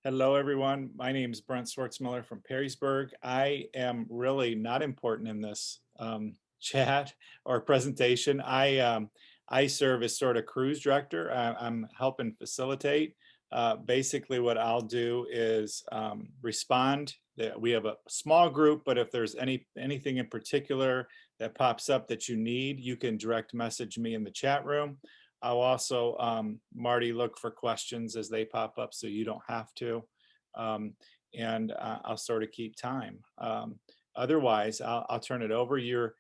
Hello, everyone. My name is Brent Swartzmiller from Perrysburg. I am really not important in this chat or presentation. I serve as sort of cruise director. I'm helping facilitate. Basically, what I'll do is respond. We have a small group, but if there's anything in particular that pops up that you need, you can direct message me in the chat room. I'll also, Marty, look for questions as they pop up so you don't have to. And I'll sort of keep time. Otherwise, I'll turn it over. You're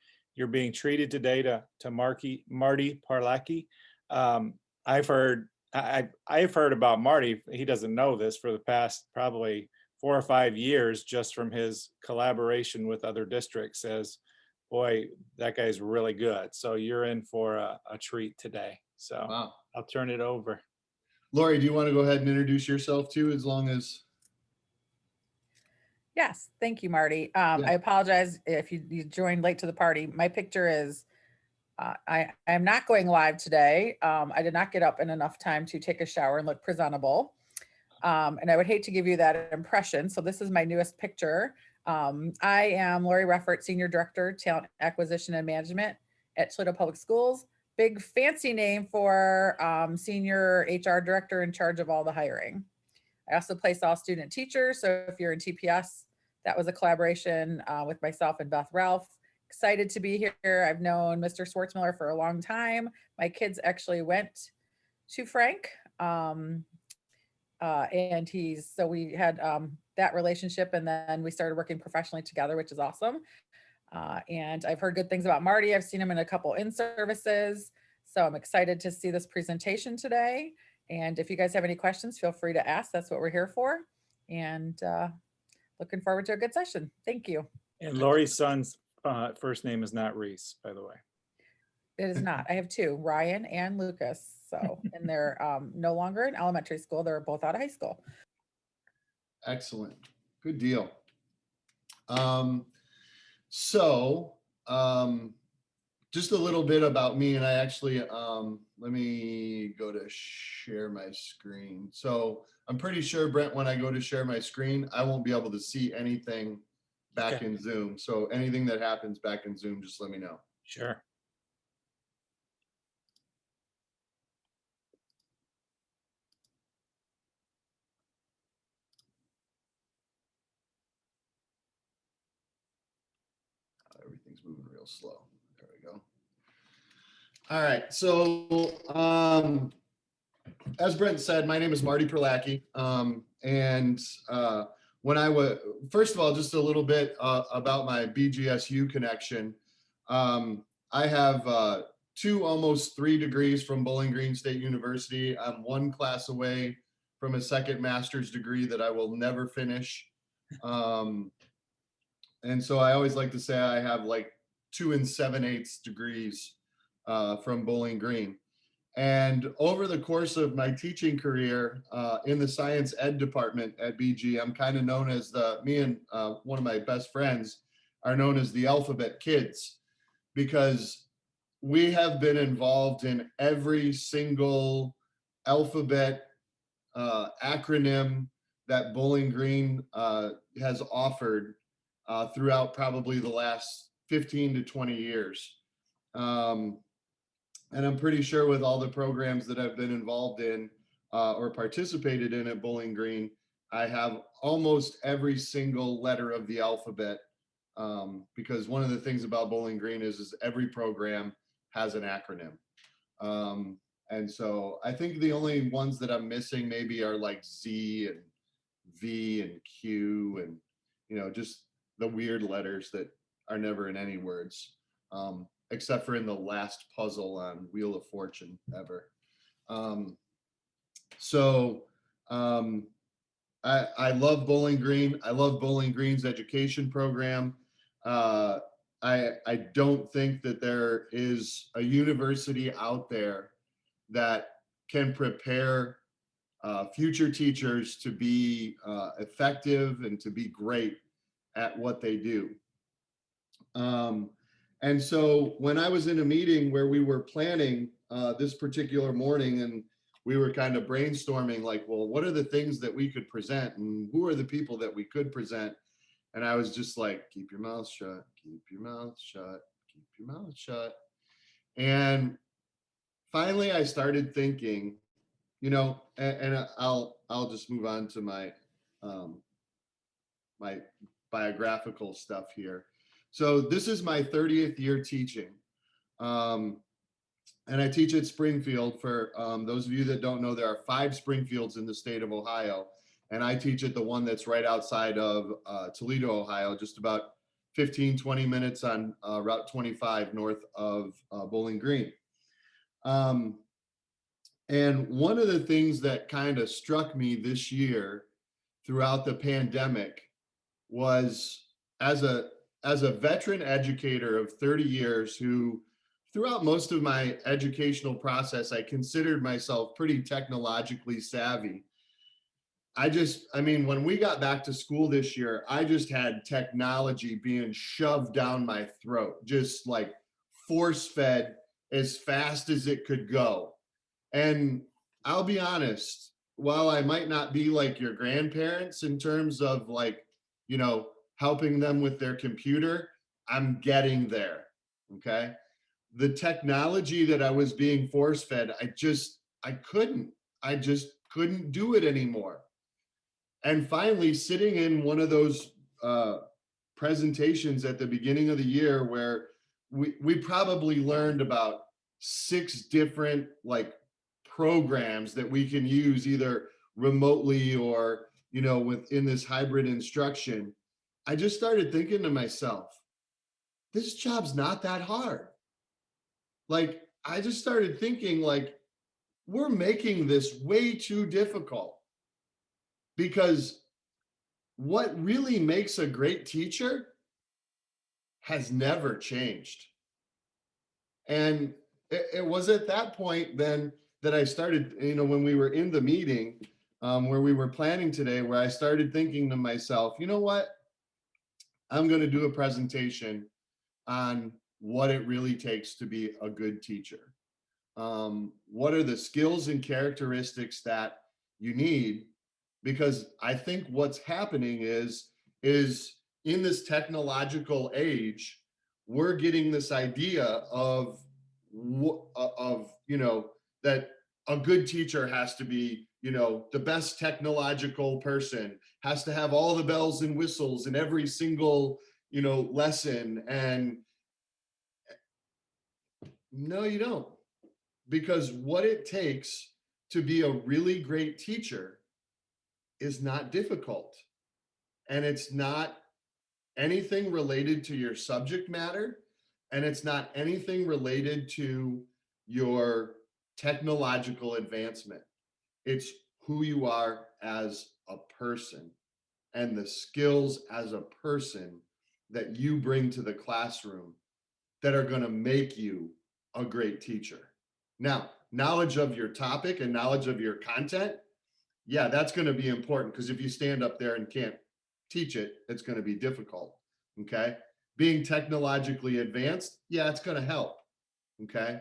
being treated today to Marty Parlaki. I've heard I've heard about Marty. He doesn't know this for the past probably 4 or 5 years, just from his collaboration with other districts. As boy, that guy's really good. So you're in for a treat today. So Wow. I'll turn it over. Lori, do you want to go ahead and introduce yourself too, as long as... Yes, thank you, Marty. Yeah. I apologize if you joined late to the party. My picture is, I am not going live today. I did not get up in enough time to take a shower and look presentable. And I would hate to give you that impression. So this is my newest picture. I am Lori Reffert, Senior Director, Talent Acquisition and Management at Toledo Public Schools. Big fancy name for Senior HR Director in charge of all the hiring. I also place all student teachers. So if you're in TPS, that was a collaboration with myself and Beth Ralph. Excited to be here. I've known Mr. Swartzmiller for a long time. My kids actually went to Frank. And so we had that relationship, and then we started working professionally together, which is awesome. And I've heard good things about Marty. I've seen him in a couple in-services. So I'm excited to see this presentation today. And if you guys have any questions, feel free to ask. That's what we're here for. And looking forward to a good session. Thank you. And Lori's son's first name is not Reese, by the way. It is not. I have two, Ryan and Lucas. So, and they're no longer in elementary school. They're both out of high school. Excellent. Good deal. So just a little bit about me, and I actually, let me go to share my screen. So I'm pretty sure, Brent, when I go to share my screen, I won't be able to see anything back in Zoom. So anything that happens back in Zoom, just let me know. Sure. Everything's moving real slow. There we go. All right. So as Brent said, my name is Marty Perlacki. And when I was, first of all, just a little bit about my BGSU connection. I have 2, almost 3 degrees from Bowling Green State University. I'm 1 class away from a second master's degree that I will never finish. And so I always like to say I have like 2 7/8 degrees from Bowling Green. And over the course of my teaching career in the science ed department at BG, I'm kind of known as me and one of my best friends are known as the alphabet kids, because we have been involved in every single alphabet acronym that Bowling Green has offered throughout probably the last 15 to 20 years. And I'm pretty sure with all the programs that I've been involved in or participated in at Bowling Green, I have almost every single letter of the alphabet, because one of the things about Bowling Green is every program has an acronym. And so I think the only ones that I'm missing maybe are like Z and V and Q and, you know, just the weird letters that are never in any words, except for in the last puzzle on Wheel of Fortune ever. I love Bowling Green. I love Bowling Green's education program. I don't think that there is a university out there that can prepare future teachers to be effective and to be great at what they do. And so when I was in a meeting where we were planning this particular morning, and we were kind of brainstorming like, well, what are the things that we could present and who are the people that we could present? And I was just like, keep your mouth shut, keep your mouth shut, keep your mouth shut. And finally I started thinking, and I'll just move on to um, my biographical stuff here. So this is my 30th year teaching. Um, and I teach at Springfield. For those of you that don't know, there are 5 Springfields in the state of Ohio. And I teach at the one that's right outside of Toledo, Ohio, just about 15, 20 minutes on Route 25 north of Bowling Green. And one of the things that kind of struck me this year throughout the pandemic was as a veteran educator of 30 years who throughout most of my educational process, I considered myself pretty technologically savvy. When we got back to school this year, I just had technology being shoved down my throat, just like force fed as fast as it could go. And I'll be honest, while I might not be like your grandparents in terms of like, helping them with their computer, I'm getting there. Okay. The technology that I was being force fed, I just couldn't do it anymore. And finally, sitting in one of those presentations at the beginning of the year where we probably learned about 6 different like programs that we can use either remotely or within this hybrid instruction, I just started thinking to myself, this job's not that hard. Like, I just started thinking like, we're making this way too difficult, because what really makes a great teacher has never changed. And it was at that point then that I started, when we were in the meeting where we were planning today, where I started thinking to myself, you know what? I'm going to do a presentation on what it really takes to be a good teacher. What are the skills and characteristics that you need? Because I think what's happening is in this technological age, we're getting this idea of that a good teacher has to be the best technological person, has to have all the bells and whistles in every single lesson. And no, you don't. Because what it takes to be a really great teacher is not difficult. And it's not anything related to your subject matter. And it's not anything related to your technological advancement. It's who you are as a person and the skills as a person that you bring to the classroom that are going to make you a great teacher. Now, knowledge of your topic and knowledge of your content, yeah, that's going to be important, because if you stand up there and can't teach it, it's going to be difficult. Okay. Being technologically advanced, yeah, it's going to help. Okay.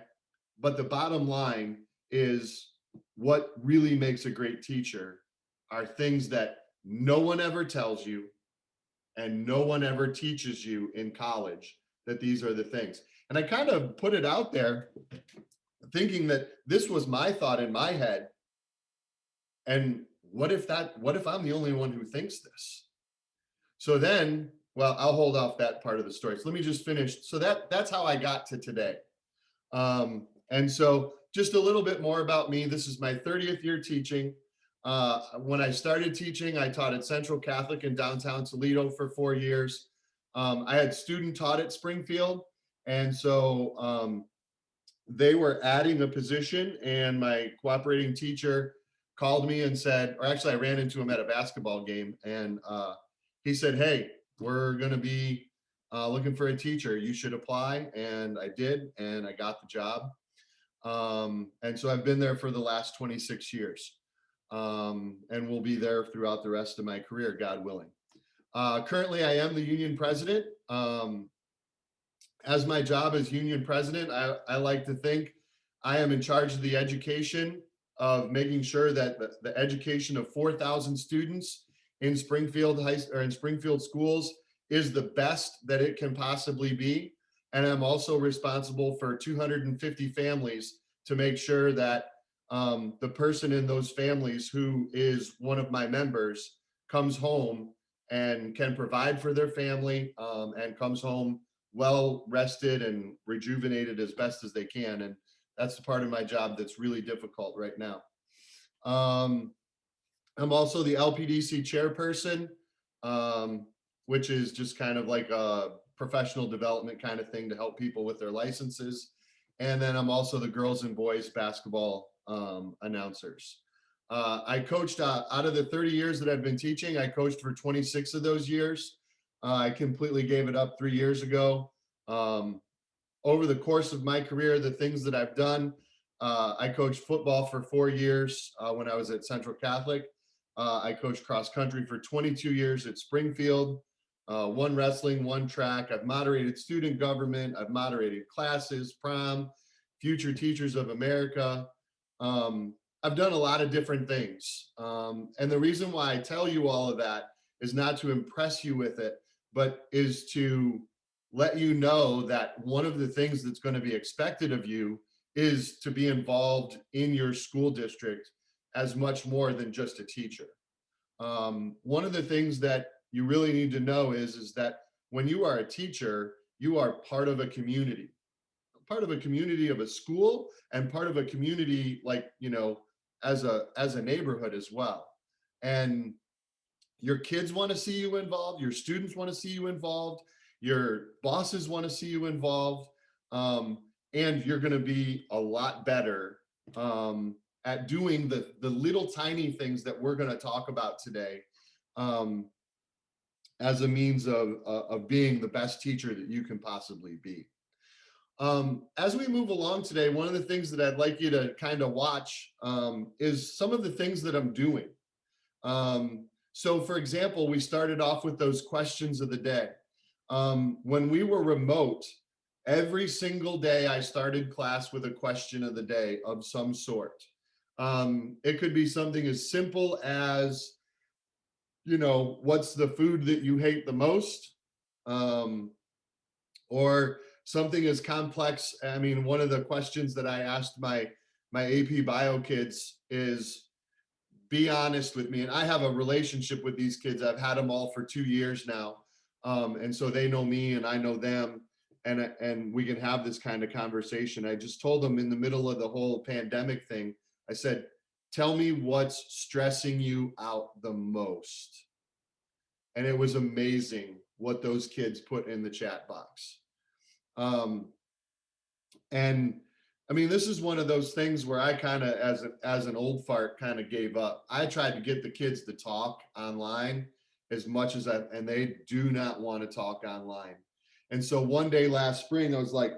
But the bottom line is what really makes a great teacher are things that no one ever tells you and no one ever teaches you in college, that these are the things. And I kind of put it out there thinking that this was my thought in my head. And what if I'm the only one who thinks this? So then, well, I'll hold off that part of the story. So let me just finish. So that's how I got to today. And so just a little bit more about me. This is my 30th year teaching. When I started teaching, I taught at Central Catholic in downtown Toledo for 4 years. I had student taught at Springfield. And so they were adding a position, and my cooperating teacher called me and said, or actually I ran into him at a basketball game, and he said, hey, we're going to be looking for a teacher. You should apply. And I did, and I got the job. And so I've been there for the last 26 years, and will be there throughout the rest of my career, God willing. Currently, I am the union president. As my job as union president, I like to think I am in charge of the education of making sure that the education of 4,000 students in Springfield in Springfield schools is the best that it can possibly be. And I'm also responsible for 250 families to make sure that the person in those families who is one of my members comes home and can provide for their family, and comes home well rested and rejuvenated as best as they can. And that's the part of my job that's really difficult right now. Um, I'm also the LPDC chairperson, um, which is just kind of like a professional development kind of thing to help people with their licenses. And then I'm also the girls and boys basketball announcers. I coached out of the 30 years that I've been teaching, I coached for 26 of those years. I completely gave it up 3 years ago. Um, Over the course of my career, the things that I've done, I coached football for 4 years when I was at Central Catholic. I coached cross country for 22 years at Springfield, one wrestling, one track. I've moderated student government. I've moderated classes, prom, Future Teachers of America. I've done a lot of different things. And the reason why I tell you all of that is not to impress you with it, but is to let you know that one of the things that's going to be expected of you is to be involved in your school district as much more than just a teacher. One of the things that you really need to know is that when you are a teacher, you are part of a community, of a school, and part of a community, like, as a neighborhood as well. And your kids want to see you involved, your students want to see you involved, your bosses want to see you involved, and you're going to be a lot better at doing the little tiny things that we're going to talk about today, as a means of being the best teacher that you can possibly be. As we move along today, one of the things that I'd like you to kind of watch is some of the things that I'm doing. So for example, we started off with those questions of the day. When we were remote, every single day I started class with a question of the day of some sort. It could be something as simple as, what's the food that you hate the most? Or something as complex. I mean, one of the questions that I asked my AP Bio kids is, be honest with me. And I have a relationship with these kids. I've had them all for 2 years now. And so they know me and I know them, and we can have this kind of conversation. I just told them in the middle of the whole pandemic thing, I said, tell me what's stressing you out the most. And it was amazing what those kids put in the chat box. And I mean, this is one of those things where I kind of, as an old fart, kind of gave up. I tried to get the kids to talk online as much as and they do not want to talk online. And so one day last spring, I was like,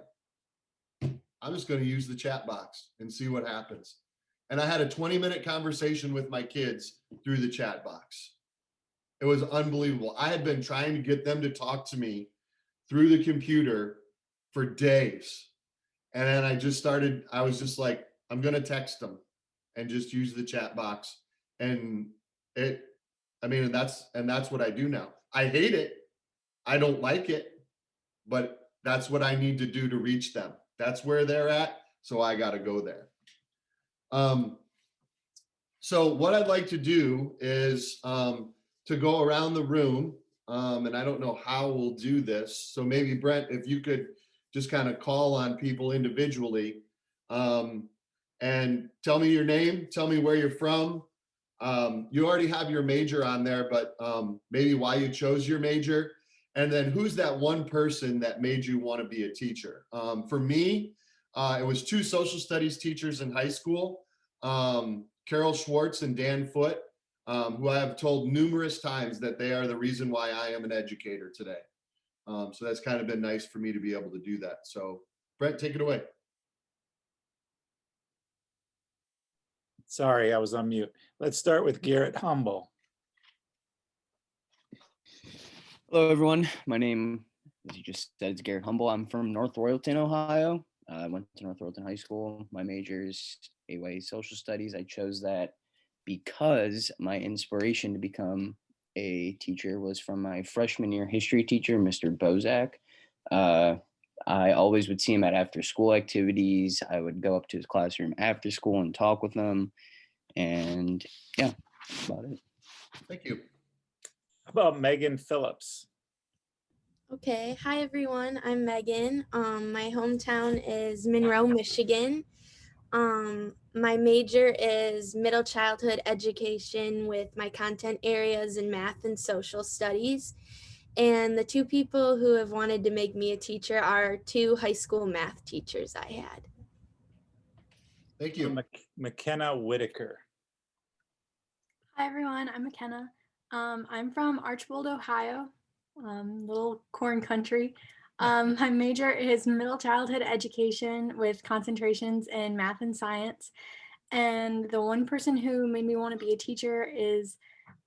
I'm just going to use the chat box and see what happens. And I had a 20-minute conversation with my kids through the chat box. It was unbelievable. I had been trying to get them to talk to me through the computer for days. And then I was just like, I'm going to text them and just use the chat box. And that's what I do now. I hate it. I don't like it, but that's what I need to do to reach them. That's where they're at. So I got to go there. So what I'd like to do is to go around the room, and I don't know how we'll do this. So maybe Brent, if you could just kind of call on people individually, and tell me your name, tell me where you're from. You already have your major on there, but maybe why you chose your major. And then who's that one person that made you want to be a teacher? For me, it was 2 social studies teachers in high school, Carol Schwartz and Dan Foote, who I have told numerous times that they are the reason why I am an educator today. So that's kind of been nice for me to be able to do that. So Brent, take it away. Sorry, I was on mute. Let's start with Garrett Humble. Hello, everyone. My name, as you just said, is Garrett Humble. I'm from North Royalton, Ohio. I went to North Royalton High School. My major is outweighs social studies. I chose that because my inspiration to become a teacher was from my freshman year history teacher, Mr. Bozak. Uh, I always would see him at after school activities. I would go up to his classroom after school and talk with him. And yeah, that's about it. Thank you. How about Megan Phillips? Okay, hi everyone. I'm Megan. My hometown is Monroe, Michigan. My major is middle childhood education with my content areas in math and social studies. And the two people who have wanted to make me a teacher are two high school math teachers I had. Thank you. McKenna Whitaker. Hi everyone, I'm McKenna. I'm from Archbold, Ohio, little corn country. My major is middle childhood education with concentrations in math and science. And the one person who made me want to be a teacher is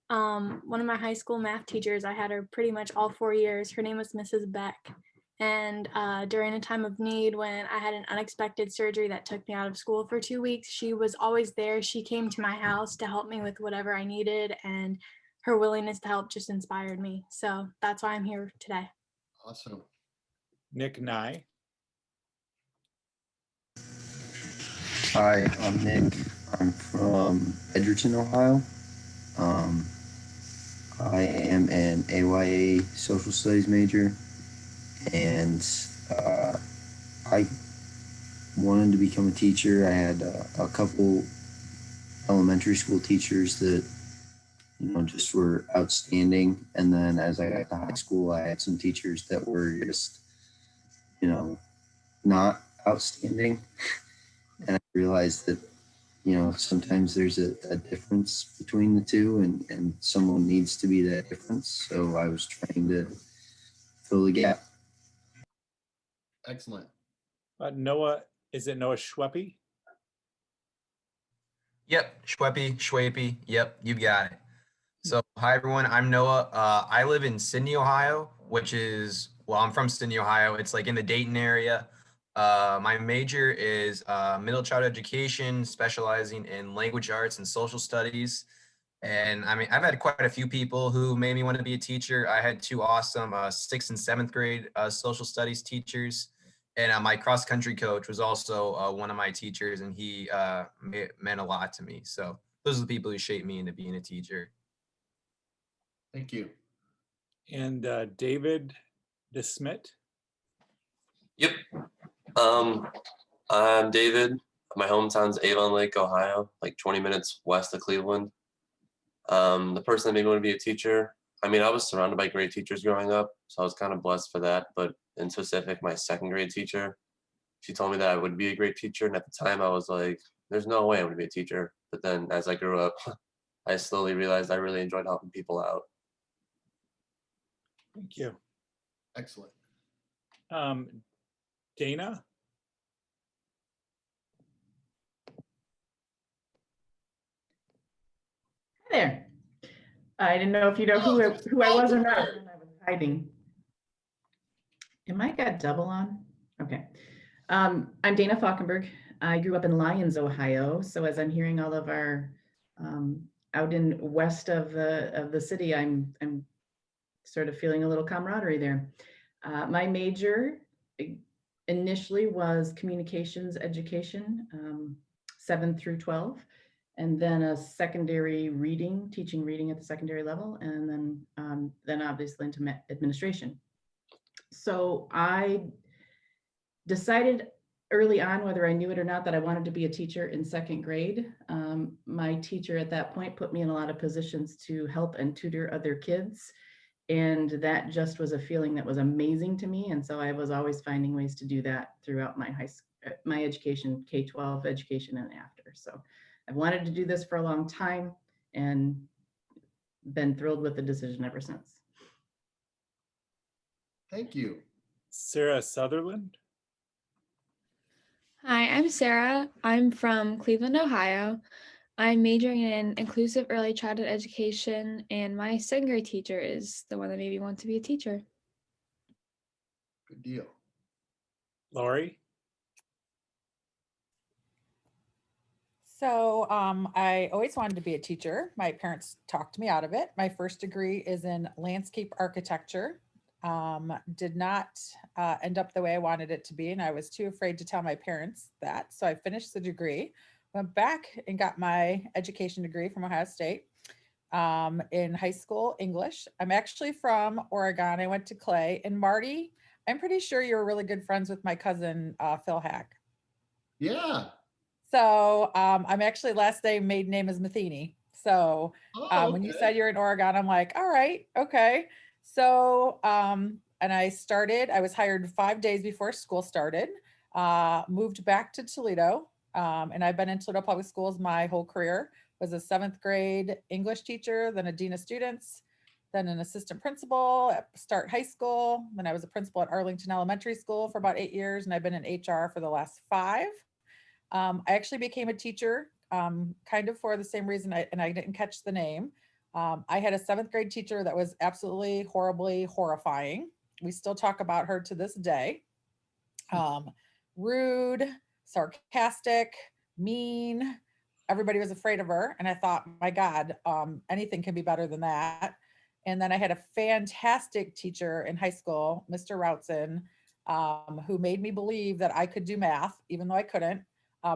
one of my high school math teachers. I had her pretty much all 4 years. Her name was Mrs. Beck. And during a time of need, when I had an unexpected surgery that took me out of school for 2 weeks, she was always there. She came to my house to help me with whatever I needed, and her willingness to help just inspired me. So that's why I'm here today. Awesome. Nick Nye. Hi, I'm Nick. I'm from Edgerton, Ohio. I am an AYA social studies major, and I wanted to become a teacher. I had a couple elementary school teachers that, just were outstanding. And then as I got to high school, I had some teachers that were just, not outstanding. And I realized that sometimes there's a difference between the two, and someone needs to be that difference. So I was trying to fill the gap. Excellent. Noah, is it Noah Schweppe? Yep, Schweppe. Yep, you got it. So, hi everyone. I'm Noah. I live in Sydney, Ohio, I'm from Sydney, Ohio. It's like in the Dayton area. My major is middle child education, specializing in language arts and social studies. And I mean, I've had quite a few people who made me want to be a teacher. I had two awesome 6th and 7th grade social studies teachers. And my cross country coach was also one of my teachers, and he meant a lot to me. So those are the people who shaped me into being a teacher. Thank you. And David DeSmit. Yep. I'm David. My hometown's Avon Lake, Ohio, like 20 minutes west of Cleveland. The person that made me want to be a teacher, I mean, I was surrounded by great teachers growing up, so I was kind of blessed for that. But in specific, my 2nd grade teacher, she told me that I would be a great teacher. And at the time I was like, there's no way I'm going to be a teacher. But then as I grew up, I slowly realized I really enjoyed helping people out. Thank you. Excellent. Dana. Hi there. I didn't know if you know who I was or not. And I was hiding. Am I got double on? Okay. I'm Dana Falkenberg. I grew up in Lyons, Ohio. So as I'm hearing all of our out in west of the city, I'm sort of feeling a little camaraderie there. My major initially was communications education, 7 through 12. And then a secondary teaching reading at the secondary level, and then obviously into administration. So I decided early on, whether I knew it or not, that I wanted to be a teacher in 2nd grade. My teacher at that point put me in a lot of positions to help and tutor other kids. And that just was a feeling that was amazing to me. And so I was always finding ways to do that throughout my education, K-12 education and after. So I've wanted to do this for a long time and been thrilled with the decision ever since. Thank you. Sarah Sutherland. Hi, I'm Sarah. I'm from Cleveland, Ohio. I'm majoring in inclusive early childhood education, and my 2nd grade teacher is the one that made me want to be a teacher. Good deal. Lori. So I always wanted to be a teacher. My parents talked me out of it. My first degree is in landscape architecture. Did not end up the way I wanted it to be, and I was too afraid to tell my parents that. So I finished the degree, went back and got my education degree from Ohio State in high school English. I'm actually from Oregon. I went to Clay. And Marty, I'm pretty sure you were really good friends with my cousin Phil Hack. Yeah. So I'm actually last name, maiden name is Matheny. So Oh, when you okay. said you're in Oregon, I'm like, all right, okay. So and I was hired 5 days before school started, moved back to Toledo, and I've been in Toledo Public Schools my whole career. Was a 7th grade English teacher, then a dean of students, then an assistant principal at Start High School. Then I was a principal at Arlington Elementary School for about 8 years, and I've been in HR for the last 5. I actually became a teacher kind of for the same reason, and I didn't catch the name. I had a 7th grade teacher that was absolutely horribly horrifying. We still talk about her to this day. Rude, sarcastic, mean. Everybody was afraid of her. And I thought, my God, anything can be better than that. And then I had a fantastic teacher in high school, Mr. Routson, who made me believe that I could do math, even though I couldn't.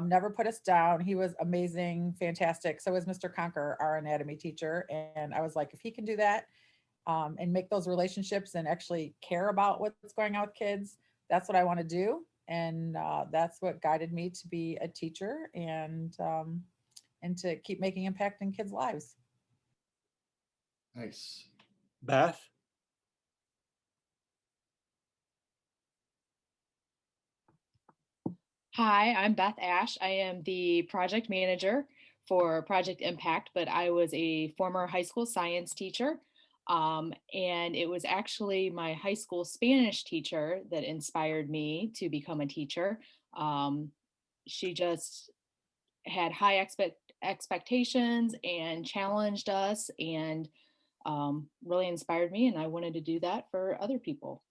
Never put us down. He was amazing, fantastic. So was Mr. Conker, our anatomy teacher. And I was like, if he can do that and make those relationships and actually care about what's going on with kids, that's what I want to do. And that's what guided me to be a teacher and to keep making impact in kids' lives. Nice. Beth? Hi, I'm Beth Ash. I am the project manager for Project Impact, but I was a former high school science teacher. And it was actually my high school Spanish teacher that inspired me to become a teacher. She just had high expectations and challenged us and really inspired me. And I wanted to do that for other people.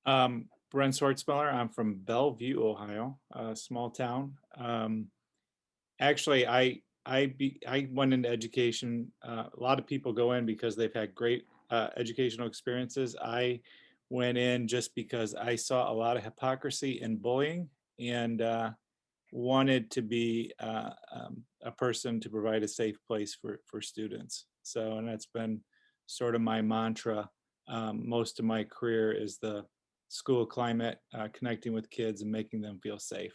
Brent Swartzmiller. I'm from Bellevue, Ohio, a small town. Actually, I went into education. A lot of people go in because they've had great educational experiences. I went in just because I saw a lot of hypocrisy and bullying, and wanted to be a person to provide a safe place for students. So, and that's been sort of my mantra. Most of my career is the school climate, connecting with kids and making them feel safe.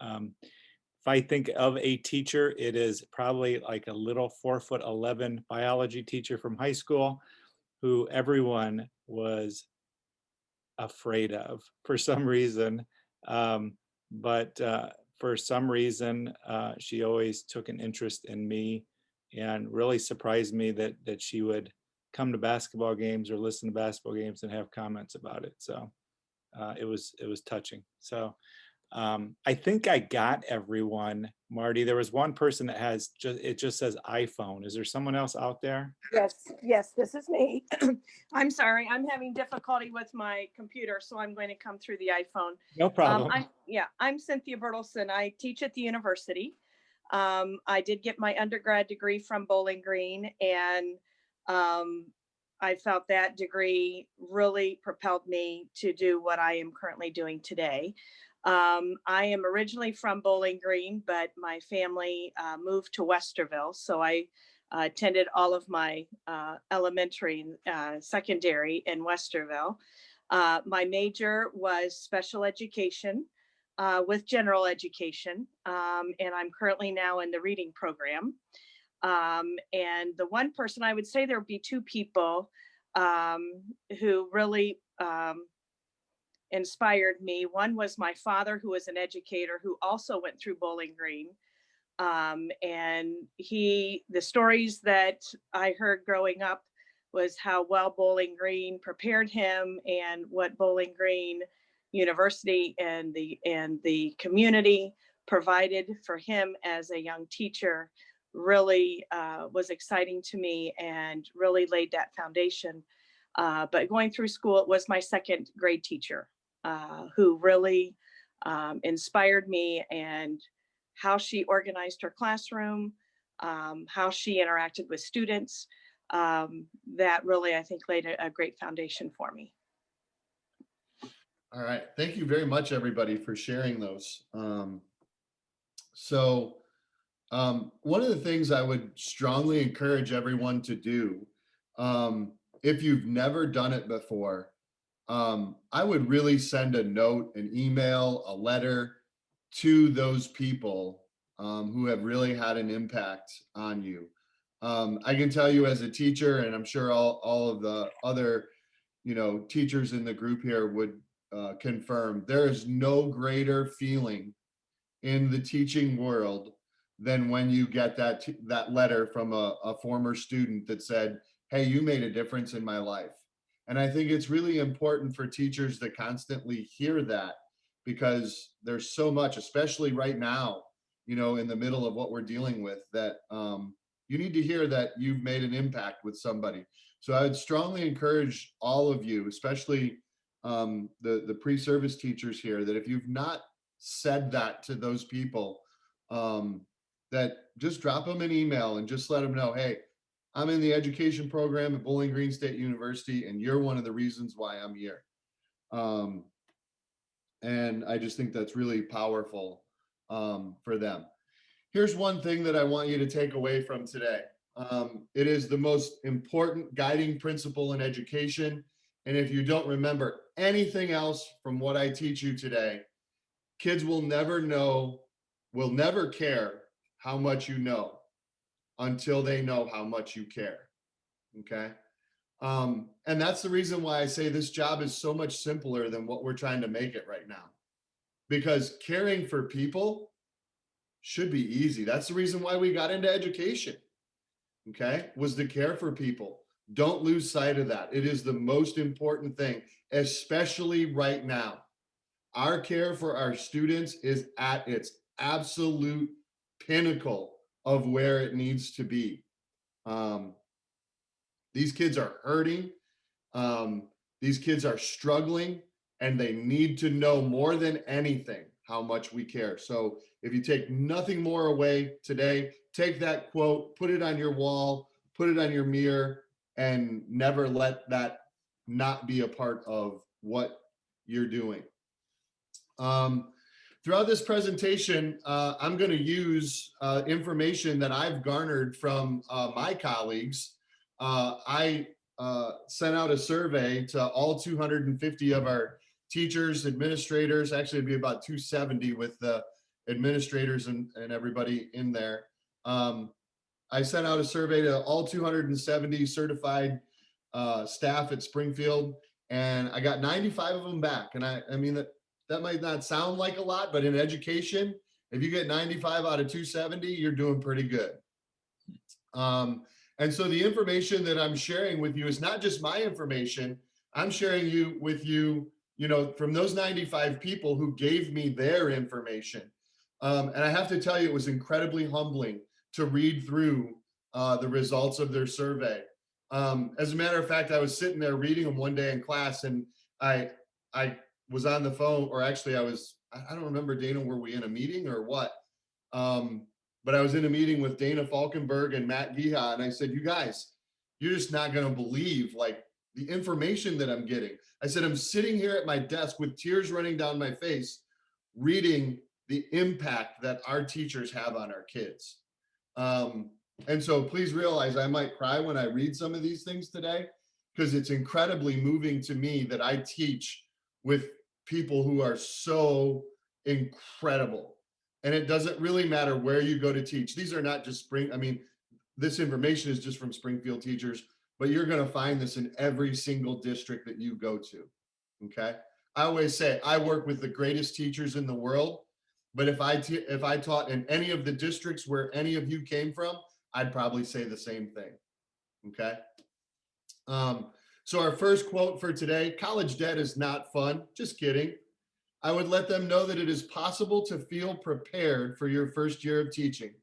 If I think of a teacher, it is probably like a little 4'11" biology teacher from high school who everyone was afraid of for some reason. But for some reason, she always took an interest in me and really surprised me that she would come to basketball games or listen to basketball games and have comments about it. So it was touching. So I think I got everyone, Marty. There was one person that has it just says iPhone. Is there someone else out there? Yes, this is me. I'm sorry, I'm having difficulty with my computer, so I'm going to come through the iPhone. No problem. I'm Cynthia Bertelson. I teach at the university. I did get my undergrad degree from Bowling Green, and I felt that degree really propelled me to do what I am currently doing today. I am originally from Bowling Green, but my family moved to Westerville, so I attended all of my elementary and secondary in Westerville. My major was special education with general education, and I'm currently now in the reading program. And the one person, I would say there would be 2 people who really inspired me. One was my father, who was an educator who also went through Bowling Green. And the stories that I heard growing up was how well Bowling Green prepared him, and what Bowling Green University and the community provided for him as a young teacher really was exciting to me and really laid that foundation. But going through school, it was my 2nd grade teacher who really inspired me, and how she organized her classroom, how she interacted with students. That really, I think, laid a great foundation for me. All right. Thank you very much, everybody, for sharing those. One of the things I would strongly encourage everyone to do, if you've never done it before, I would really send a note, an email, a letter to those people who have really had an impact on you. I can tell you as a teacher, and I'm sure all of the other, teachers in the group here would confirm, there is no greater feeling in the teaching world than when you get that letter from a former student that said, "Hey, you made a difference in my life." And I think it's really important for teachers to constantly hear that, because there's so much, especially right now, in the middle of what we're dealing with, that you need to hear that you've made an impact with somebody. So I would strongly encourage all of you, especially the pre-service teachers here, that if you've not said that to those people, that just drop them an email and just let them know, "Hey, I'm in the education program at Bowling Green State University, and you're one of the reasons why I'm here." And I just think that's really powerful for them. Here's one thing that I want you to take away from today. It is the most important guiding principle in education. And if you don't remember anything else from what I teach you today, kids will never care how much you know until they know how much you care. Okay. And that's the reason why I say this job is so much simpler than what we're trying to make it right now, because caring for people should be easy. That's the reason why we got into education. Okay. Was to care for people. Don't lose sight of that. It is the most important thing, especially right now. Our care for our students is at its absolute pinnacle of where it needs to be. These kids are hurting. These kids are struggling, and they need to know more than anything how much we care. So if you take nothing more away today, take that quote, put it on your wall, put it on your mirror, and never let that not be a part of what you're doing. Throughout this presentation, I'm going to use information that I've garnered from my colleagues. I sent out a survey to all 250 of our teachers, administrators. Actually, it'd be about 270 with the administrators and everybody in there. I sent out a survey to all 270 certified staff at Springfield, and I got 95 of them back. And I mean, that might not sound like a lot, but in education, if you get 95 out of 270, you're doing pretty good. And so the information that I'm sharing with you is not just my information. I'm sharing with you, from those 95 people who gave me their information. And I have to tell you, it was incredibly humbling to read through the results of their survey. As a matter of fact, I was sitting there reading them one day in class, and I was on the phone, or actually I don't remember, Dana, were we in a meeting or what? But I was in a meeting with Dana Falkenberg and Matt Giha, and I said, "You guys, you're just not going to believe like the information that I'm getting." I said, "I'm sitting here at my desk with tears running down my face, reading the impact that our teachers have on our kids." And so please realize I might cry when I read some of these things today, because it's incredibly moving to me that I teach with people who are so incredible. And it doesn't really matter where you go to teach. These are not just this information is just from Springfield teachers, but you're going to find this in every single district that you go to. Okay. I always say I work with the greatest teachers in the world, but if I taught in any of the districts where any of you came from, I'd probably say the same thing. Okay. So our first quote for today: "College debt is not fun." Just kidding. I would let them know that it is possible to feel prepared for your first year of teaching.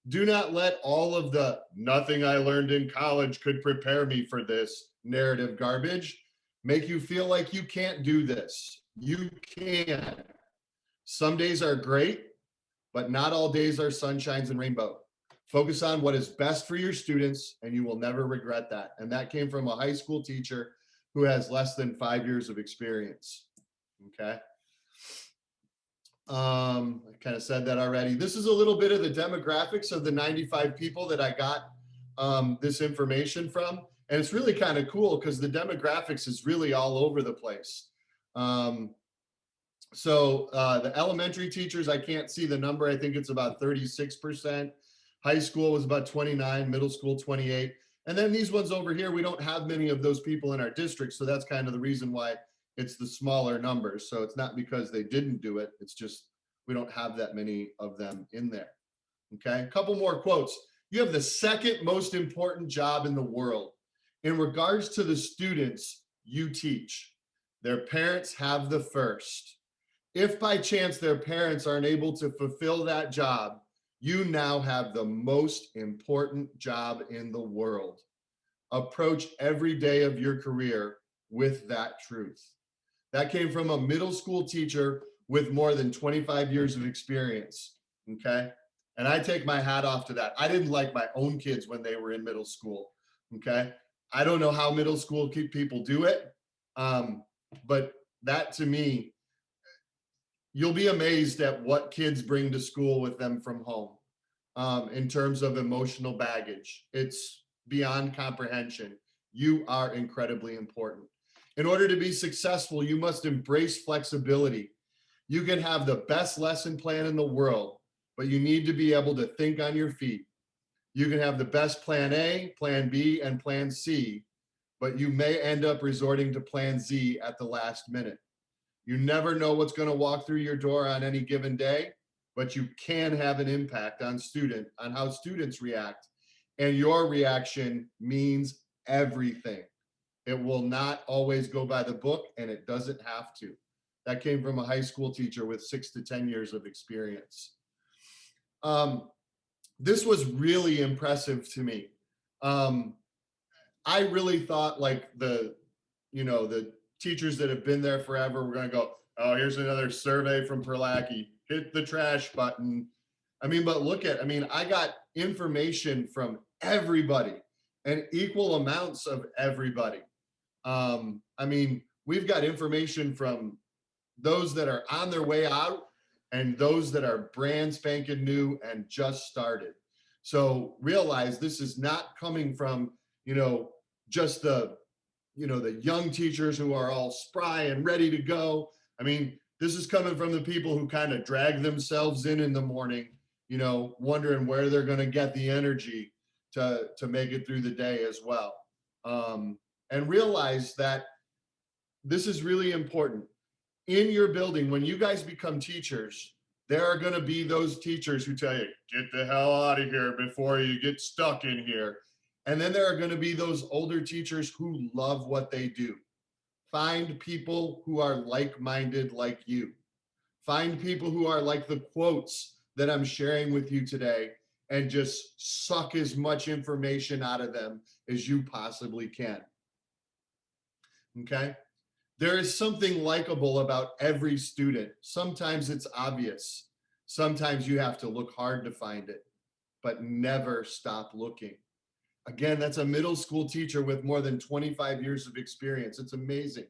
Do not let all of the "nothing I learned in college could prepare me for this" narrative garbage make you feel like you can't do this. You can. Some days are great, but not all days are sunshines and rainbow. Focus on what is best for your students, and you will never regret that. And that came from a high school teacher who has less than 5 years of experience. Okay. I kind of said that already. This is a little bit of the demographics of the 95 people that I got this information from. And it's really kind of cool because the demographics is really all over the place. The elementary teachers, I can't see the number. I think it's about 36%. High school was about 29, middle school 28. And then these ones over here, we don't have many of those people in our district. So that's kind of the reason why it's the smaller numbers. So it's not because they didn't do it. It's just we don't have that many of them in there. Okay, a couple more quotes. You have the second most important job in the world. In regards to the students you teach, their parents have the first. If by chance their parents aren't able to fulfill that job, you now have the most important job in the world. Approach every day of your career with that truth. That came from a middle school teacher with more than 25 years of experience. Okay. And I take my hat off to that. I didn't like my own kids when they were in middle school. Okay. I don't know how middle school people do it. But that to me, you'll be amazed at what kids bring to school with them from home in terms of emotional baggage. It's beyond comprehension. You are incredibly important. In order to be successful, you must embrace flexibility. You can have the best lesson plan in the world, but you need to be able to think on your feet. You can have the best plan A, plan B, and plan C, but you may end up resorting to plan Z at the last minute. You never know what's going to walk through your door on any given day, but you can have an impact on how students react. And your reaction means everything. It will not always go by the book, and it doesn't have to. That came from a high school teacher with 6 to 10 years of experience. This was really impressive to me. I really thought like the teachers that have been there forever were going to go, oh, here's another survey from Perlacki, hit the trash button. I got information from everybody and equal amounts of everybody. We've got information from those that are on their way out and those that are brand spanking new and just started. So realize this is not coming from, just the young teachers who are all spry and ready to go. This is coming from the people who kind of drag themselves in the morning, wondering where they're going to get the energy to make it through the day as well. And realize that this is really important. In your building, when you guys become teachers, there are going to be those teachers who tell you, get the hell out of here before you get stuck in here. And then there are going to be those older teachers who love what they do. Find people who are like-minded like you. Find people who are like the quotes that I'm sharing with you today and just suck as much information out of them as you possibly can. Okay? There is something likable about every student. Sometimes it's obvious. Sometimes you have to look hard to find it, but never stop looking. Again, that's a middle school teacher with more than 25 years of experience. It's amazing.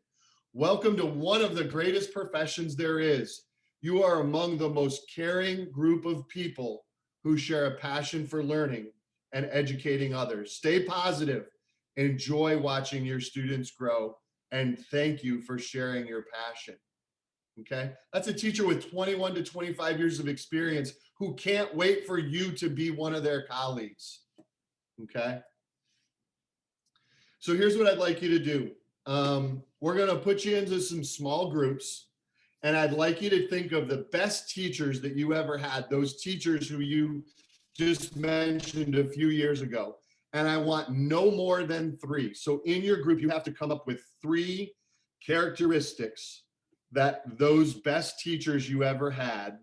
Welcome to one of the greatest professions there is. You are among the most caring group of people who share a passion for learning and educating others. Stay positive. Enjoy watching your students grow. And thank you for sharing your passion. Okay, that's a teacher with 21 to 25 years of experience who can't wait for you to be one of their colleagues. Okay, so here's what I'd like you to do. We're going to put you into some small groups, and I'd like you to think of the best teachers that you ever had, those teachers who you just mentioned a few years ago. And I want no more than 3. So in your group, you have to come up with 3 characteristics that those best teachers you ever had.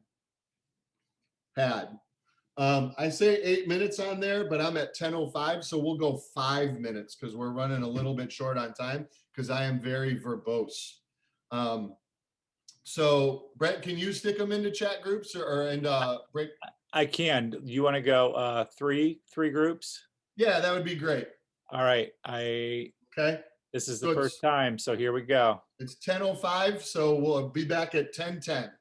I say 8 minutes on there, but I'm at 10:05, so we'll go 5 minutes because we're running a little bit short on time because I am very verbose. So Brett, can you stick them into chat groups and break? I can. You want to go three groups? Yeah, that would be great. All right. Okay. This is So the first time, so here we go. It's 10:05, so we'll be back at 10:10.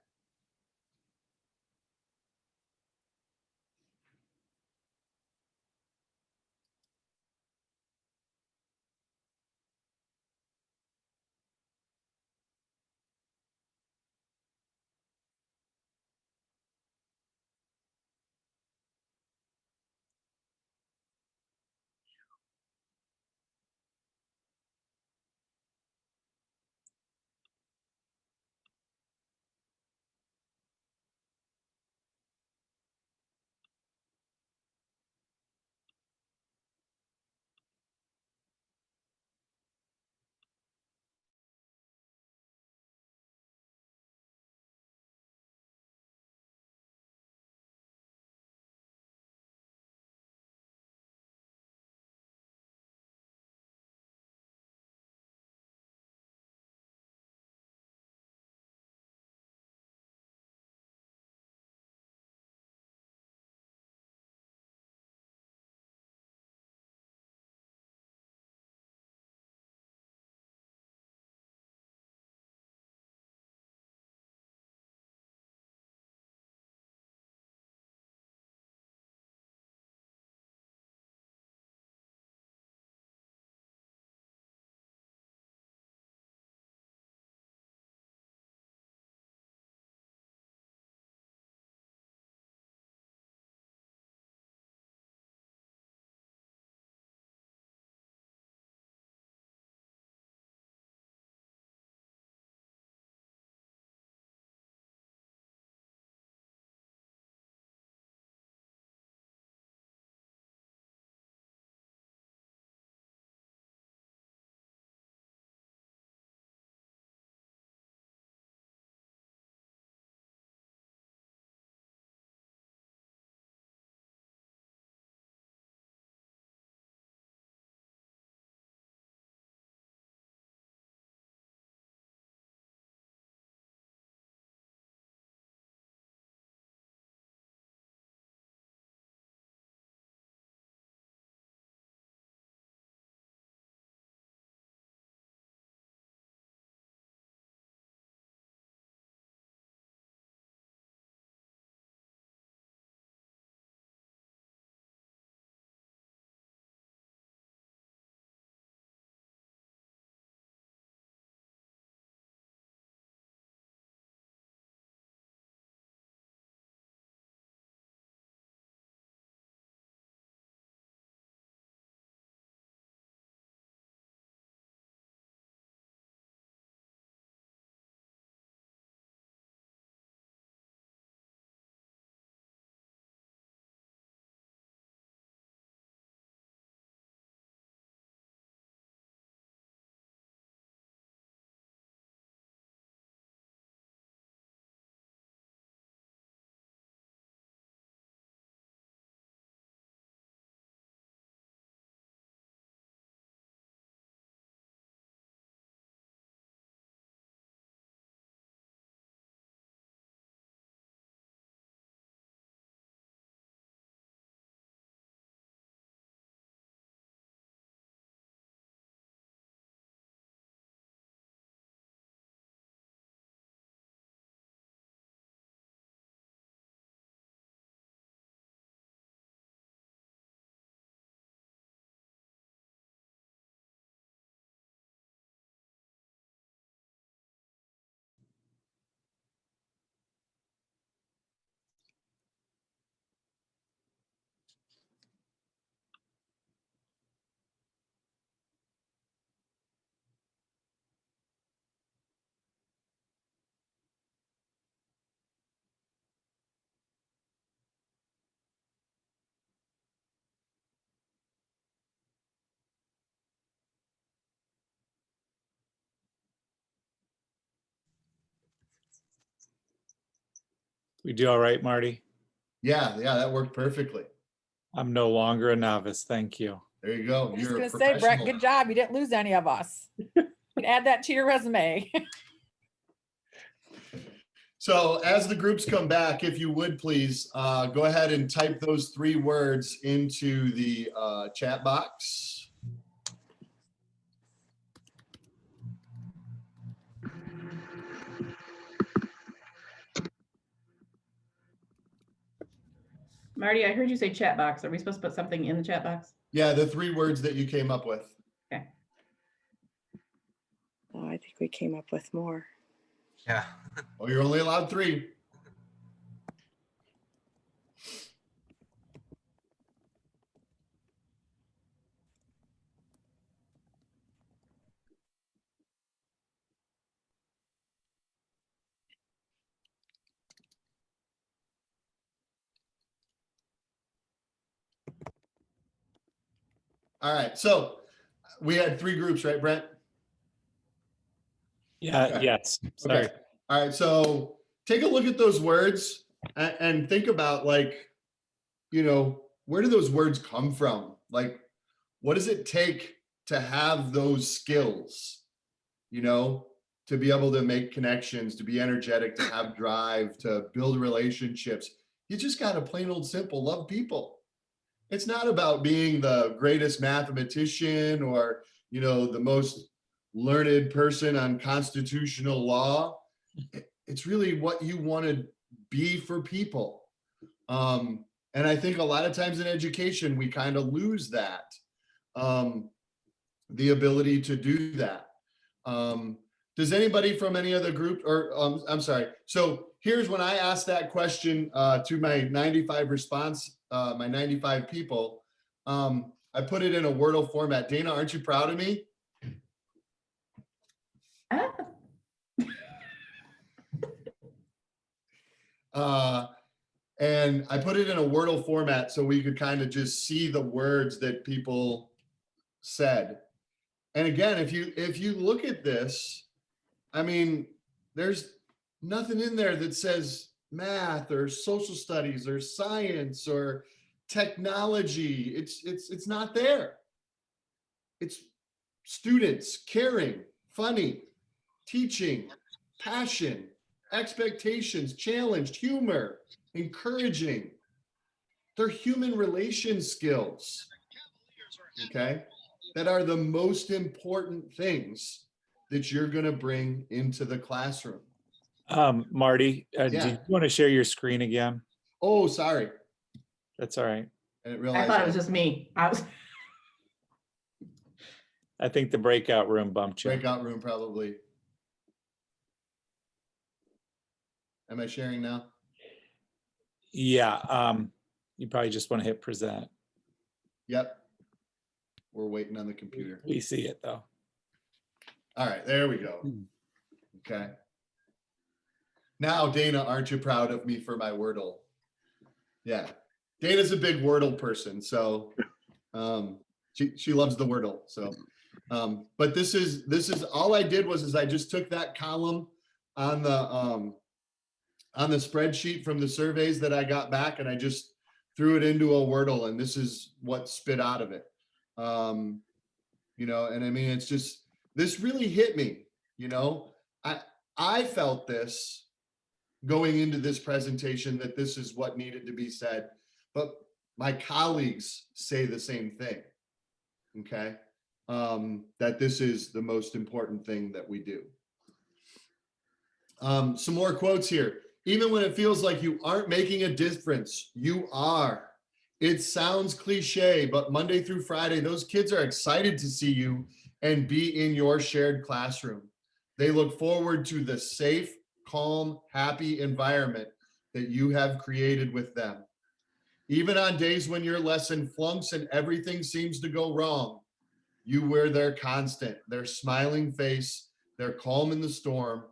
We do all right, Marty? Yeah, that worked perfectly. I'm no longer a novice. Thank you. There you go. I was You're a gonna say, Brett, professional. good job. You didn't lose any of us. You can add that to your resume. So as the groups come back, if you would please, go ahead and type those 3 words into the chat box. Marty, I heard you say chat box. Are we supposed to put something in the chat box? Yeah, the 3 words that you came up with. Okay. Oh, I think we came up with more. Yeah. Oh, you're only allowed 3. All right, so we had 3 groups, right, Brent? Yeah, Okay. yes, sorry. Okay. All right, so take a look at those words and think about, like, you know, where do those words come from? Like, what does it take to have those skills, you know, to be able to make connections, to be energetic, to have drive, to build relationships? You just got to plain old simple love people. It's not about being the greatest mathematician or, you know, the most learned person on constitutional law. It's really what you want to be for people. And I think a lot of times in education, we kind of lose that, the ability to do that. Does anybody from any other group or I'm sorry. So here's when I asked that question to my 95 response, my 95 people, I put it in a Wordle format. Dana, aren't you proud of me? And I put it in a Wordle format so we could kind of just see the words that people said. And again, if you look at this, I mean, there's nothing in there that says math or social studies or science or technology. It's not there. It's students, caring, funny, teaching, passion, expectations, challenged, humor, encouraging. They're human relation skills, okay, that are the most important things that you're going to bring into the classroom. Marty, do Yeah. you want to share your screen again? Oh, sorry. That's all right. I didn't I realize thought it that. was just me. I think the breakout room bumped you. Breakout room, probably. Am I sharing now? Yeah, you probably just want to hit present. Yep. We're waiting on the computer. We see it though. All right, there we go. Okay. Now, Dana, aren't you proud of me for my Wordle? Yeah. Dana's a big Wordle person, so she loves the Wordle. So, but this is all I did was I just took that column on the spreadsheet from the surveys that I got back, and I just threw it into a Wordle, and this is what spit out of it. You know, and I mean, it's just, this really hit me, you know. I felt this going into this presentation, that this is what needed to be said, but my colleagues say the same thing, okay? That this is the most important thing that we do. Some more quotes here. Even when it feels like you aren't making a difference, you are. It sounds cliche, but Monday through Friday, those kids are excited to see you and be in your shared classroom. They look forward to the safe, calm, happy environment that you have created with them. Even on days when your lesson flunks and everything seems to go wrong, you were their constant, their smiling face, their calm in the storm.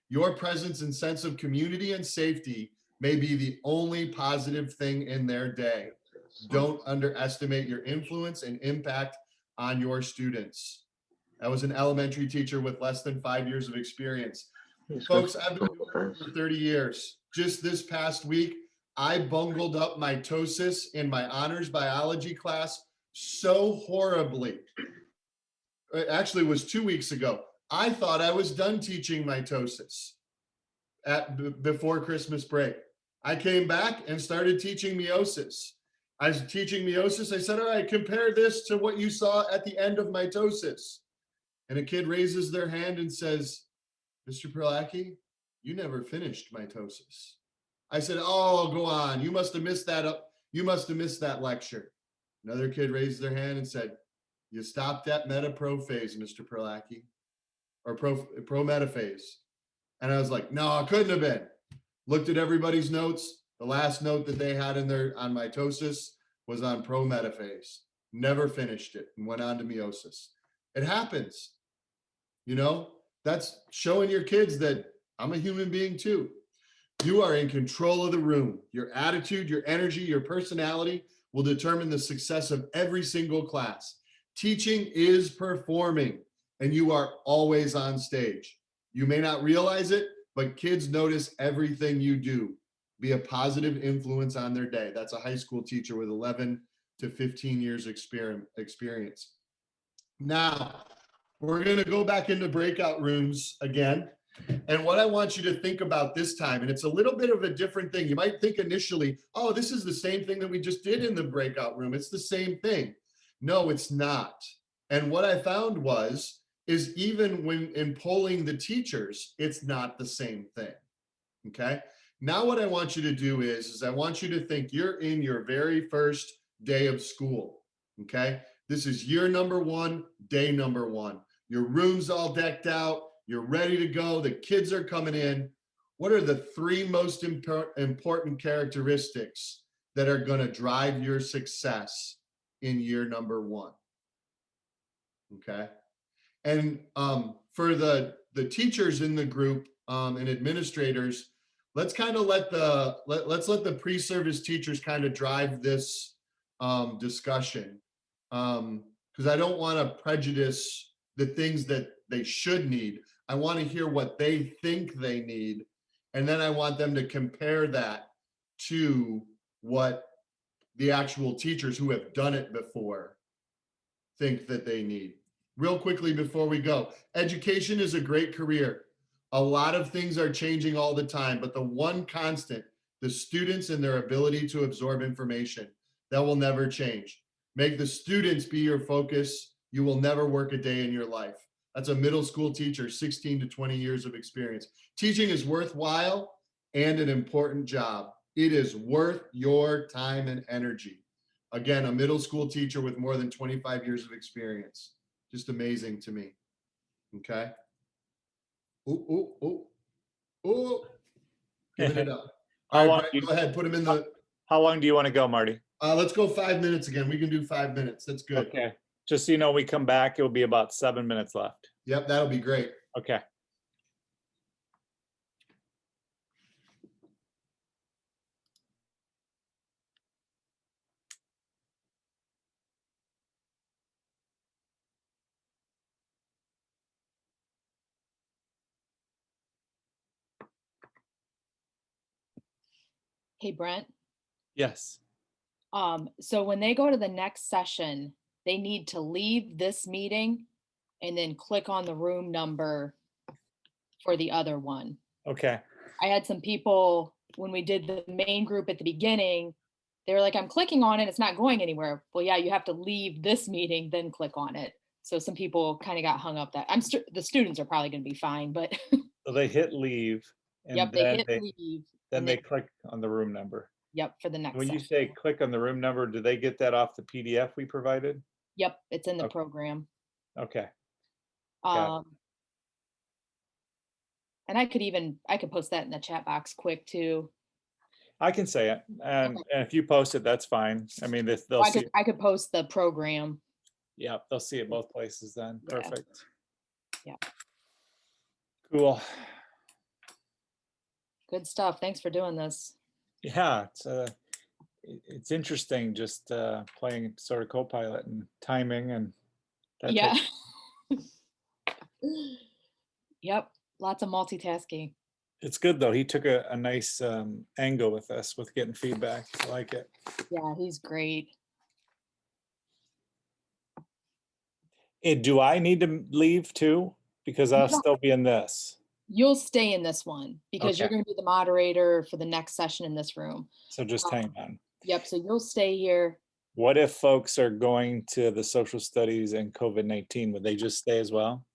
Your presence and sense of community and safety may be the only positive thing in their day. Don't underestimate your influence and impact on your students. I was an elementary teacher with less than 5 years of experience. Folks, I've been doing it for 30 years. Just this past week, I bungled up mitosis in my honors biology class so horribly. It actually was 2 weeks ago. I thought I was done teaching mitosis. before Christmas break. I came back and started teaching meiosis. I was teaching meiosis. I said, all right, compare this to what you saw at the end of mitosis. And a kid raises their hand and says, Mr. Perlacki, you never finished mitosis. I said, oh, go on. You must have missed that up. You must have missed that lecture. Another kid raised their hand and said, you stopped at metaprophase, Mr. Perlacki, or prometaphase. And I was like, no, it couldn't have been. Looked at everybody's notes. The last note that they had in there on mitosis was on prometaphase. Never finished it and went on to meiosis. It happens. You know, that's showing your kids that I'm a human being too. You are in control of the room. Your attitude, your energy, your personality will determine the success of every single class. Teaching is performing, and you are always on stage. You may not realize it, but kids notice everything you do. Be a positive influence on their day. That's a high school teacher with 11 to 15 years experience. Now, we're going to go back into breakout rooms again. And what I want you to think about this time, and it's a little bit of a different thing. You might think initially, oh, this is the same thing that we just did in the breakout room. It's the same thing. No, it's not. And what I found is even when in polling the teachers, it's not the same thing. Okay. Now what I want you to do is I want you to think you're in your very first day of school. Okay. This is year number 1, day number 1. Your room's all decked out. You're ready to go. The kids are coming in. What are the 3 most important characteristics that are going to drive your success in year number 1? Okay. And for the teachers in the group and administrators, let's kind of let the pre-service teachers kind of drive this discussion, because I don't want to prejudice the things that they should need. I want to hear what they think they need, and then I want them to compare that to what the actual teachers who have done it before think that they need. Real quickly before we go, education is a great career. A lot of things are changing all the time, but the one constant, the students and their ability to absorb information, that will never change. Make the students be your focus. You will never work a day in your life. That's a middle school teacher, 16 to 20 years of experience. Teaching is worthwhile and an important job. It is worth your time and energy. Again, a middle school teacher with more than 25 years of experience. Just amazing to me. Okay. Ooh. Giving it up. All right, Brett, go ahead. Put them in the. How long do you want to go, Marty? Let's go 5 minutes again. We can do 5 minutes. That's good. Okay. Just so you know, we come back, it'll be about 7 minutes left. Yep, that'll be great. Okay. Hey, Brent. Yes. So when they go to the next session, they need to leave this meeting and then click on the room number for the other one. Okay. I had some people, when we did the main group at the beginning, they were like, I'm clicking on it, it's not going anywhere. Well, yeah, you have to leave this meeting, then click on it. So some people kind of got hung up that the students are probably going to be fine, but So they hit leave. And yep, then they hit leave. Then they click on the room number. Yep, for the next When you session. say click on the room number, do they get that off the PDF we provided? Yep, it's in the Okay. program. Okay. Got it. And I could post that in the chat box quick too. I can say it, and if you post it, that's fine. I mean, they'll see. I could post the program. Yeah, they'll see it both places then. Yeah. Perfect. Yeah. Cool. Good stuff. Thanks for doing this. Yeah, it's interesting just playing sort of co-pilot and timing and that. Yeah. Yep. Lots of multitasking. It's good though. He took a nice angle with us with getting feedback. I like it. Yeah, he's great. Do I need to leave too? Because I'll still be in this. You'll stay in this one because you're Okay. going to be the moderator for the next session in this room. So just hang on. Yep. So you'll stay here. What if folks are going to the social studies and COVID-19? Would they just stay as well?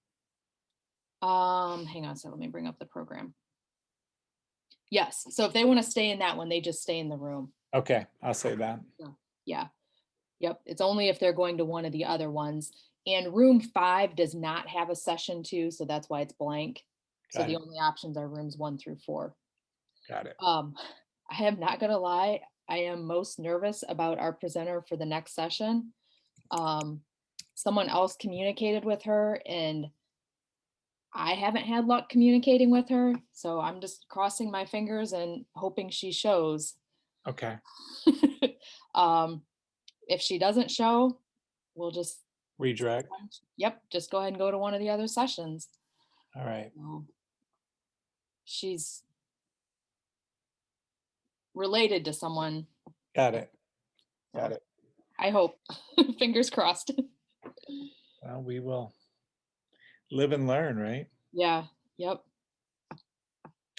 Hang on. So let me bring up the program. Yes. So if they want to stay in that one, they just stay in the room. Okay, I'll say that. Yeah. Yep. It's only if they're going to one of the other ones. And room 5 does not have a session 2, so that's why it's blank. So Got the it. only options are rooms 1 through 4. Got it. I am not gonna lie, I am most nervous about our presenter for the next session. Someone else communicated with her and I haven't had luck communicating with her, so I'm just crossing my fingers and hoping she shows. Okay. If she doesn't show, we'll just Redirect. Yep, just go ahead and go to one of the other sessions. All right. She's related to someone. Got it. Got it. I hope. Fingers crossed. Well, we will live and learn, right? Yeah. Yep.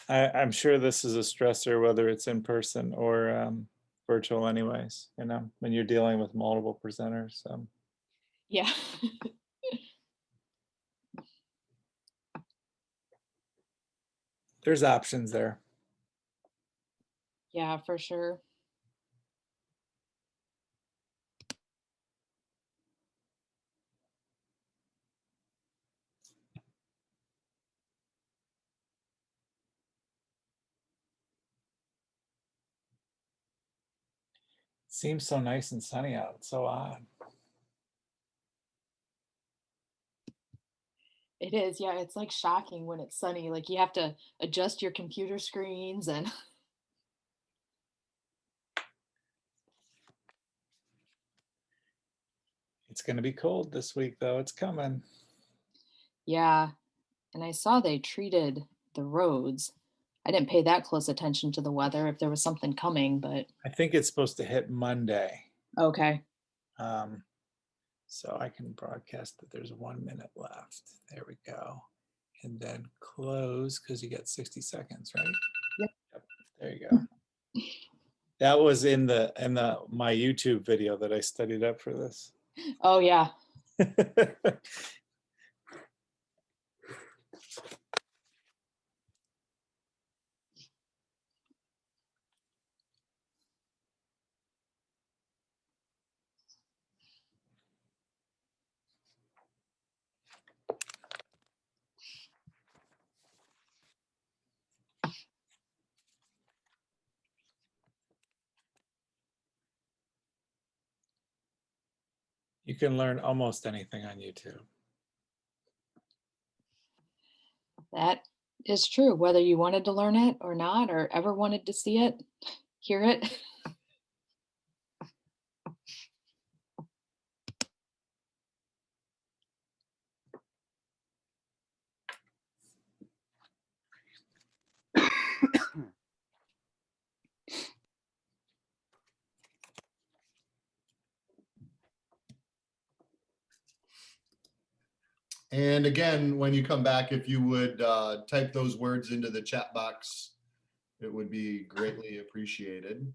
I'm sure this is a stressor, whether it's in person or virtual anyways, you know, when you're dealing with multiple presenters. So. Yeah. There's options there. Yeah, for sure. Seems so nice and sunny out. It's so odd. It is. Yeah, it's like shocking when it's sunny. Like you have to adjust your computer screens and It's going to be cold this week, though. It's coming. yeah. And I saw they treated the roads. I didn't pay that close attention to the weather if there was something coming, but I think it's supposed to hit Monday. okay. So I can broadcast that there's 1 minute left. There we go. And then close because you get 60 seconds, right? Yep. There you go. That was in my YouTube video that I studied up for this. Oh yeah. You can learn almost anything on YouTube. That is true. Whether you wanted to learn it or not, or ever wanted to see it, hear it. And again, when you come back, if you would type those words into the chat box, it would be greatly appreciated.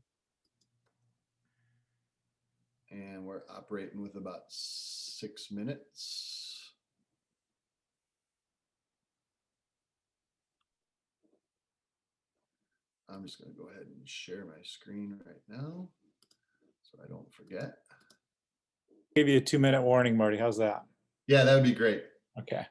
And we're operating with about 6 minutes. I'm just going to go ahead and share my screen right now so I don't forget. Give you a 2-minute warning, Marty. How's that? Yeah, that would be great. Okay.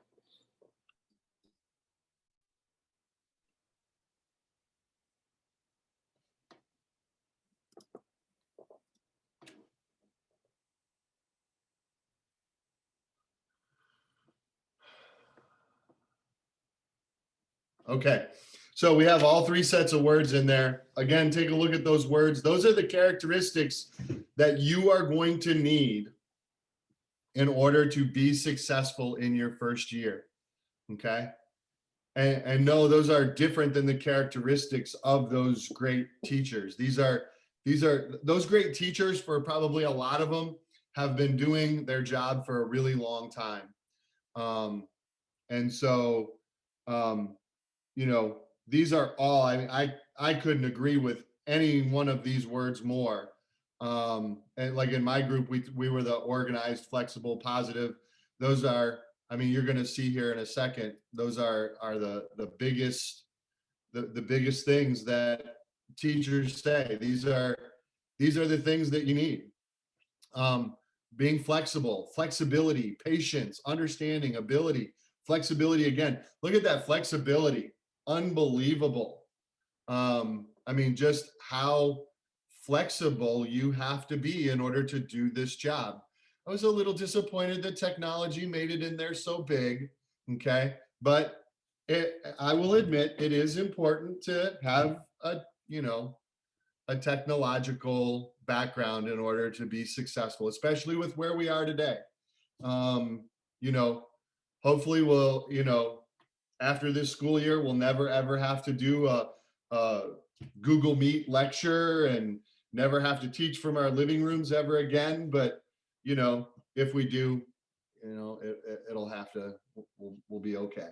Okay, so we have all 3 sets of words in there. Again, take a look at those words. Those are the characteristics that you are going to need in order to be successful in your first year. Okay. And no, those are different than the characteristics of those great teachers. These are those great teachers, for probably a lot of them, have been doing their job for a really long time. And so these are all, I mean, I couldn't agree with any one of these words more. And like in my group, we were the organized, flexible, positive. Those are, I mean, you're going to see here in a second, those are the biggest, the biggest things that teachers say. These are the things that you need. Being flexible, flexibility, patience, understanding, ability, flexibility. Again, look at that flexibility. Unbelievable. I mean, just how flexible you have to be in order to do this job. I was a little disappointed that technology made it in there so big. Okay. But I will admit it is important to have a technological background in order to be successful, especially with where we are today. You know, hopefully after this school year, we'll never ever have to do a Google Meet lecture and never have to teach from our living rooms ever again. But, if we do, it'll have to, we'll be okay.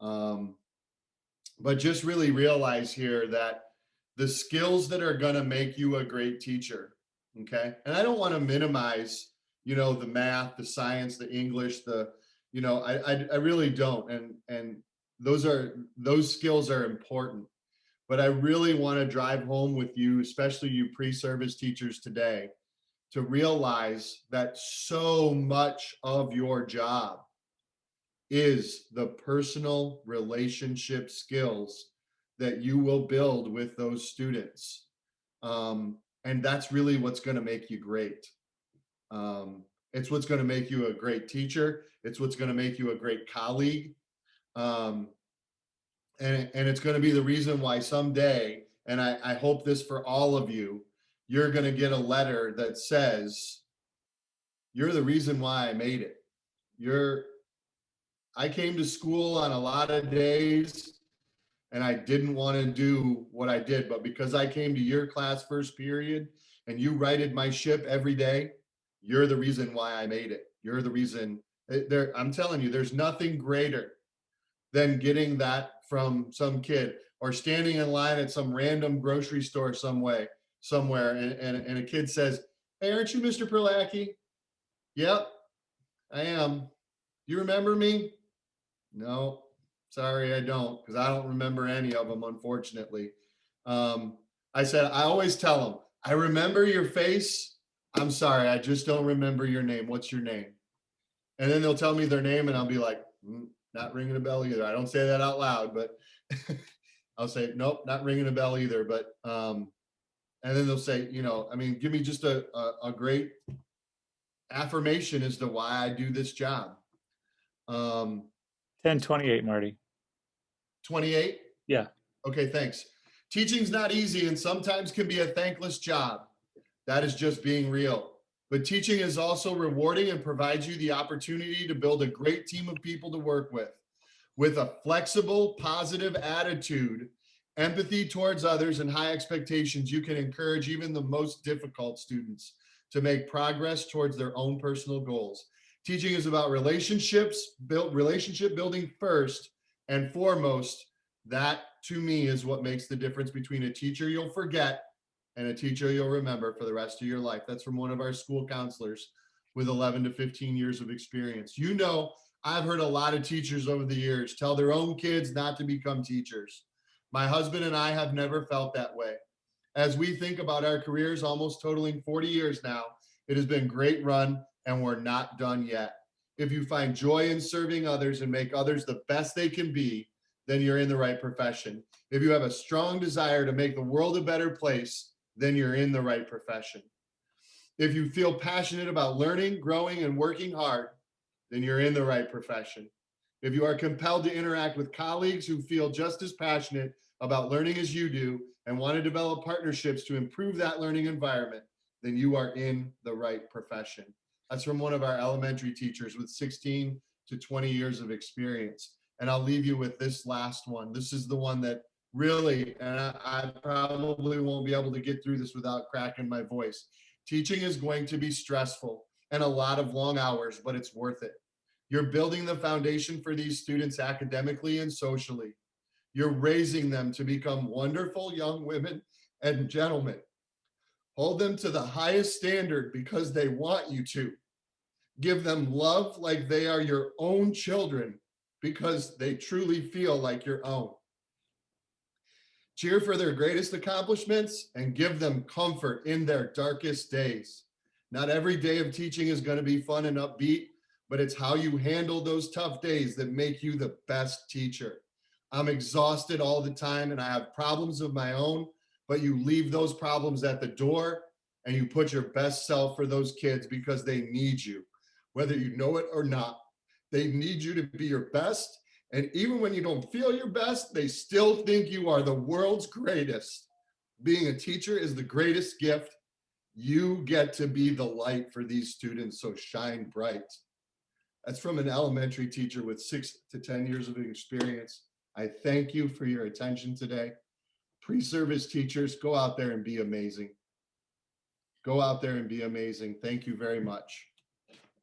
But just really realize here that the skills that are going to make you a great teacher. Okay. And I don't want to minimize, the math, the science, the English, I really don't. And those skills are important. But I really want to drive home with you, especially you pre-service teachers today, to realize that so much of your job is the personal relationship skills that you will build with those students. And that's really what's going to make you great. It's what's going to make you a great teacher. It's what's going to make you a great colleague. And it's going to be the reason why someday, and I hope this for all of you, you're going to get a letter that says, you're the reason why I made it. I came to school on a lot of days and I didn't want to do what I did, but because I came to your class first period and you righted my ship every day, you're the reason why I made it. You're the reason. I'm telling you, there's nothing greater than getting that from some kid or standing in line at some random grocery store somewhere, and a kid says, "Hey, aren't you Mr. Perlacki?" "Yep, I am. You remember me?" "No, sorry, I don't, because I don't remember any of them, unfortunately." I said, I always tell them, "I remember your face. I'm sorry, I just don't remember your name. What's your name?" And then they'll tell me their name and I'll be like, not ringing a bell either. I don't say that out loud, but I'll say, nope, not ringing a bell either. But, and then they'll say, give me just a great affirmation as to why I do this job. 1028, Marty. 28? Yeah. Okay, thanks. Teaching's not easy and sometimes can be a thankless job. That is just being real. But teaching is also rewarding and provides you the opportunity to build a great team of people to work with. With a flexible, positive attitude, empathy towards others, and high expectations, you can encourage even the most difficult students to make progress towards their own personal goals. Teaching is about relationship building first and foremost. That, to me, is what makes the difference between a teacher you'll forget and a teacher you'll remember for the rest of your life. That's from one of our school counselors with 11 to 15 years of experience. I've heard a lot of teachers over the years tell their own kids not to become teachers. My husband and I have never felt that way. As we think about our careers, almost totaling 40 years now, it has been a great run and we're not done yet. If you find joy in serving others and make others the best they can be, then you're in the right profession. If you have a strong desire to make the world a better place, then you're in the right profession. If you feel passionate about learning, growing, and working hard, then you're in the right profession. If you are compelled to interact with colleagues who feel just as passionate about learning as you do and want to develop partnerships to improve that learning environment, then you are in the right profession. That's from one of our elementary teachers with 16 to 20 years of experience. And I'll leave you with this last one. This is the one that really, and I probably won't be able to get through this without cracking my voice. Teaching is going to be stressful and a lot of long hours, but it's worth it. You're building the foundation for these students academically and socially. You're raising them to become wonderful young women and gentlemen. Hold them to the highest standard because they want you to. Give them love like they are your own children because they truly feel like your own. Cheer for their greatest accomplishments and give them comfort in their darkest days. Not every day of teaching is going to be fun and upbeat, but it's how you handle those tough days that make you the best teacher. I'm exhausted all the time and I have problems of my own, but you leave those problems at the door and you put your best self for those kids because they need you, whether you know it or not. They need you to be your best. And even when you don't feel your best, they still think you are the world's greatest. Being a teacher is the greatest gift. You get to be the light for these students, so shine bright. That's from an elementary teacher with 6 to 10 years of experience. I thank you for your attention today. Pre-service teachers, go out there and be amazing. Go out there and be amazing. Thank you very much.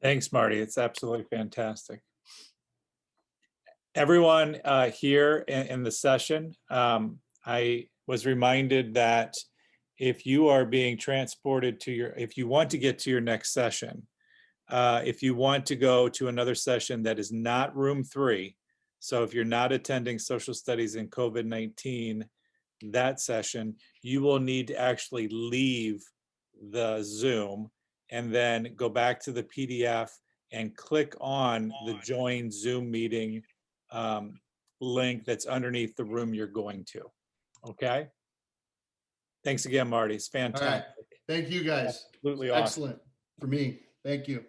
Thanks, Marty. It's absolutely fantastic. Everyone here in the session, I was reminded that if you are being transported to if you want to get to your next session, if you want to go to another session that is not room 3, so if you're not attending social studies in COVID-19, that session, you will need to actually leave the Zoom and then go back to the PDF and click on the join Zoom meeting link that's underneath the room you're going to. Okay. Thanks again, Marty. It's All right. fantastic. Thank you guys. Absolutely awesome. Excellent for me. Thank you.